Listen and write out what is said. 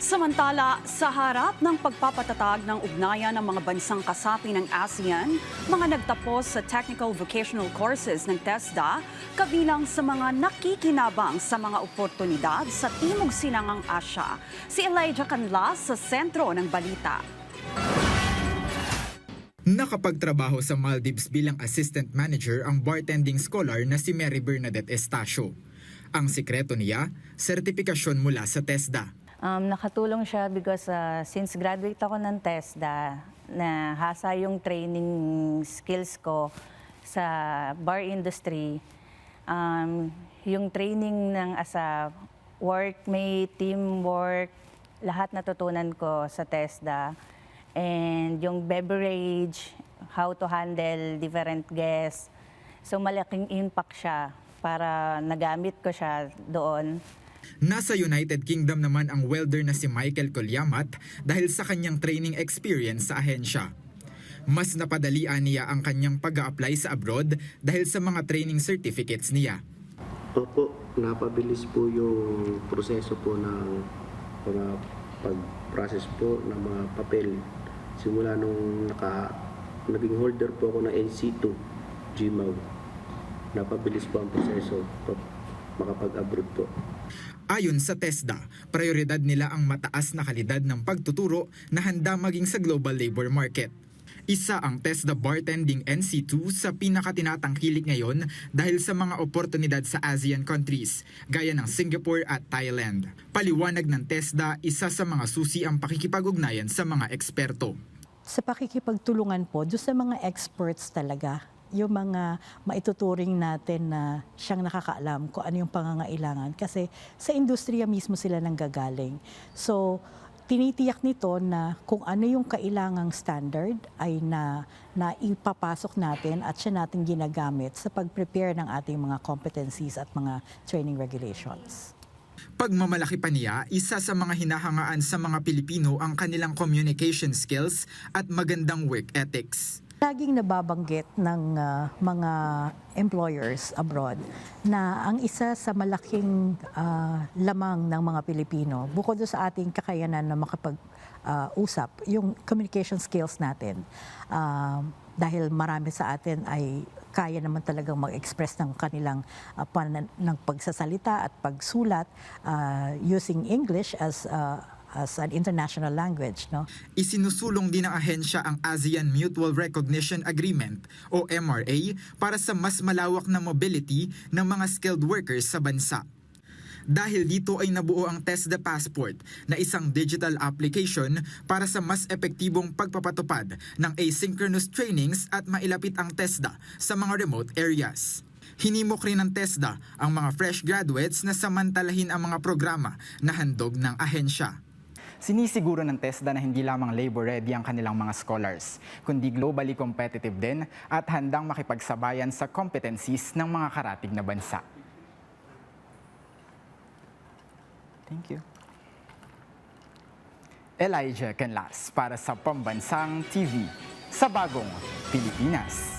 Samantala, sa harap ng pagpapatatag ng ugnayan ng mga bansang kasapi ng ASEAN, mga nagtapos sa Technical Vocational Courses ng TESDA, kabilang sa mga nakikinabang sa mga oportunidad sa Timog Silangang Asya. Si Elijah Canlas sa sentro ng balita. Nakapagtrabaho sa Maldives bilang assistant manager ang bartending scholar na si Mary Bernadette Estacio. Ang sikreto niya, sertipikasyon mula sa TESDA. Nakatulong siya because since graduate ako ng TESDA, nahasa yung training skills ko sa bar industry. Yung training ng as a workmate, teamwork, lahat natutunan ko sa TESDA. And yung beverage, how to handle different guests. So malaking impact siya para nagamit ko siya doon. Nasa United Kingdom naman ang welder na si Michael Colyamat dahil sa kanyang training experience sa ahensya. Mas napadalian niya ang kanyang pag-a-apply sa abroad dahil sa mga training certificates niya. Opo, napabilis po yung proseso po ng mga pag-process po ng mga papel. Simula nung naging holder po ako ng NC2 GMAW. Napabilis po ang proseso makapag-abroad po. Ayon sa TESDA, prioridad nila ang mataas na kalidad ng pagtuturo na handa maging sa global labor market. Isa ang TESDA Bartending NC2 sa pinakatinatangkilik ngayon dahil sa mga oportunidad sa ASEAN countries, gaya ng Singapore at Thailand. Paliwanag ng TESDA, isa sa mga susi ang pakikipag-ugnayan sa mga eksperto. Sa pakikipagtulungan po, doon sa mga experts talaga, yung mga maituturing natin na siyang nakakaalam kung ano yung pangangailangan. Kasi sa industriya mismo sila nanggagaling. So, tinitiyak nito na kung ano yung kailangang standard ay na ipapasok natin at siya natin ginagamit sa pag-prepare ng ating mga competencies at mga training regulations. Pagmamalaki pa niya, isa sa mga hinahangaan sa mga Pilipino ang kanilang communication skills at magandang work ethics. Laging nababanggit ng mga employers abroad na ang isa sa malaking lamang ng mga Pilipino, bukod sa ating kakayanan na makapag-usap, yung communication skills natin. Dahil marami sa atin ay kaya naman talagang mag-express ng kanilang ng pagsasalita at pagsulat using English as an international language, no? Isinusulong din ng ahensya ang ASEAN Mutual Recognition Agreement o MRA para sa mas malawak na mobility ng mga skilled workers sa bansa. Dahil dito ay nabuo ang TESDA Passport na isang digital application para sa mas epektibong pagpapatupad ng asynchronous trainings at mailapit ang TESDA sa mga remote areas. Hinimok rin ng TESDA ang mga fresh graduates na samantalahin ang mga programa na handog ng ahensya. Sinisiguro ng TESDA na hindi lamang labor-ready ang kanilang mga scholars, kundi globally competitive din at handang makipagsabayan sa competencies ng mga karatig na bansa. Thank you. Elijah Canlas para sa Pambansang TV sa Bagong Pilipinas.